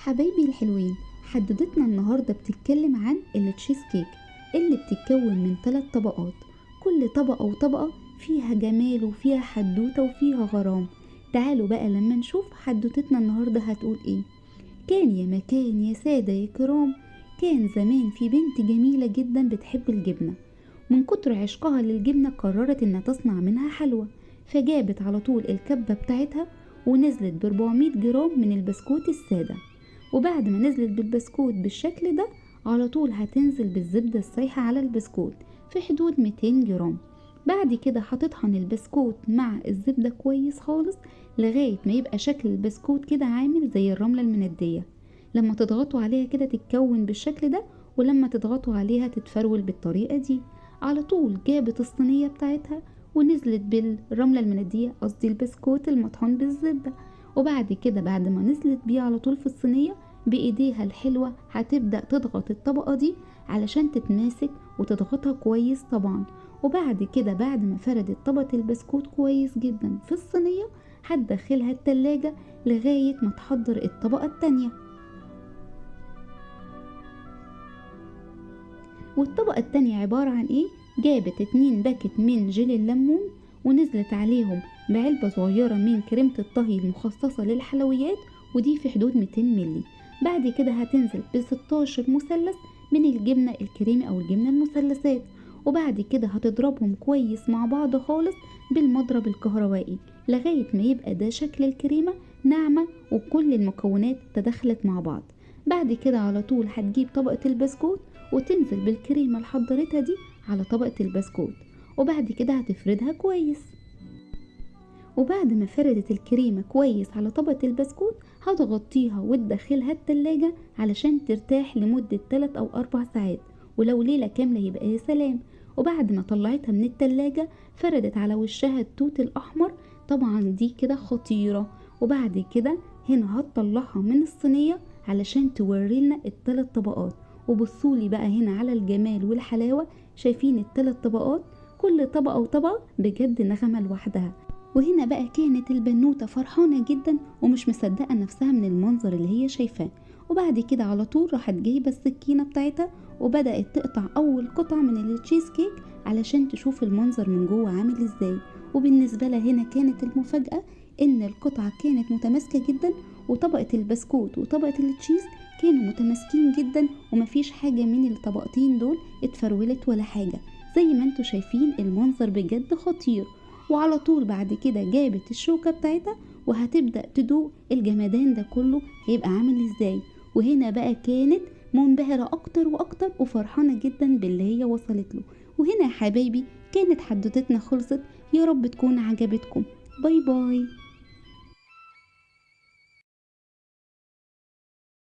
حبايبي الحلوين، حدوتتنا النهاردة بتتكلم عن التشيز كيك اللي بتتكون من 3 طبقات. كل طبقة وطبقة فيها جمال وفيها حدوتة وفيها غرام. تعالوا بقى لما نشوف حدوتتنا النهاردة هتقول ايه. كان يا مكان يا سادة يا كرام، كان زمان في بنت جميلة جدا بتحب الجبنة. من كتر عشقها للجبنة قررت انها تصنع منها حلوى، فجابت على طول الكبة بتاعتها ونزلت ب 400 جرام من البسكوت السادة. وبعد ما نزلت بالبسكوت بالشكل ده على طول هتنزل بالزبدة السايحة على البسكوت في حدود 200 جرام. بعد كده هتطحن البسكوت مع الزبدة كويس خالص لغاية ما يبقى شكل البسكوت كده عامل زي الرملة المندية. لما تضغطوا عليها كده تتكون بالشكل ده، ولما تضغطوا عليها تتفرول بالطريقة دي. على طول جابت الصينية بتاعتها ونزلت بالرملة المندية، قصدي البسكوت المطحون بالزبدة. وبعد كده بعد ما نزلت بيه على طول في الصينية بإيديها الحلوة هتبدأ تضغط الطبقة دي علشان تتماسك وتضغطها كويس طبعا. وبعد كده بعد ما فردت طبقة البسكوت كويس جدا في الصينية هتدخلها التلاجة لغاية ما تحضر الطبقة التانية. والطبقة التانية عبارة عن ايه؟ جابت 2 باكت من جيلي الليمون ونزلت عليهم بعلبة صغيرة من كريمة الطهي المخصصة للحلويات، ودي في حدود 200 ملي. بعد كده هتنزل ب16 مثلث من الجبنة الكريمي او الجبنة المثلثات. وبعد كده هتضربهم كويس مع بعض خالص بالمضرب الكهربائي لغاية ما يبقى ده شكل الكريمة ناعمة وكل المكونات تدخلت مع بعض. بعد كده على طول هتجيب طبقة البسكوت وتنزل بالكريمة اللي حضرتها دي على طبقة البسكوت، وبعد كده هتفردها كويس. وبعد ما فردت الكريمة كويس على طبقة البسكوت هتغطيها وتدخلها التلاجة علشان ترتاح لمدة 3 أو 4 ساعات، ولو ليلة كاملة يبقى يا سلام. وبعد ما طلعتها من التلاجة فردت على وشها التوت الأحمر، طبعا دي كده خطيرة. وبعد كده هنا هتطلعها من الصينية علشان توريلنا ال3 طبقات. وبصولي بقى هنا على الجمال والحلاوة، شايفين ال3 طبقات؟ كل طبقة وطبقة بجد نغمة لوحدها. وهنا بقى كانت البنوتة فرحانة جدا ومش مصدقة نفسها من المنظر اللي هي شايفاه. وبعد كده على طول راحت جايبة السكينة بتاعتها وبدأت تقطع أول قطعة من التشيز كيك علشان تشوف المنظر من جوه عامل ازاي. وبالنسبة لها هنا كانت المفاجأة إن القطعة كانت متماسكة جدا، وطبقة البسكوت وطبقة التشيز كانوا متماسكين جدا، ومفيش حاجة من الطبقتين دول اتفرولت ولا حاجة. زي ما انتوا شايفين المنظر بجد خطير. وعلى طول بعد كده جابت الشوكة بتاعتها وهتبدأ تدوق الجمدان ده كله هيبقى عامل ازاي. وهنا بقى كانت منبهرة اكتر واكتر وفرحانة جدا باللي هي وصلت له. وهنا يا حبايبي كانت حدوتتنا خلصت، يا رب تكون عجبتكم. باي باي.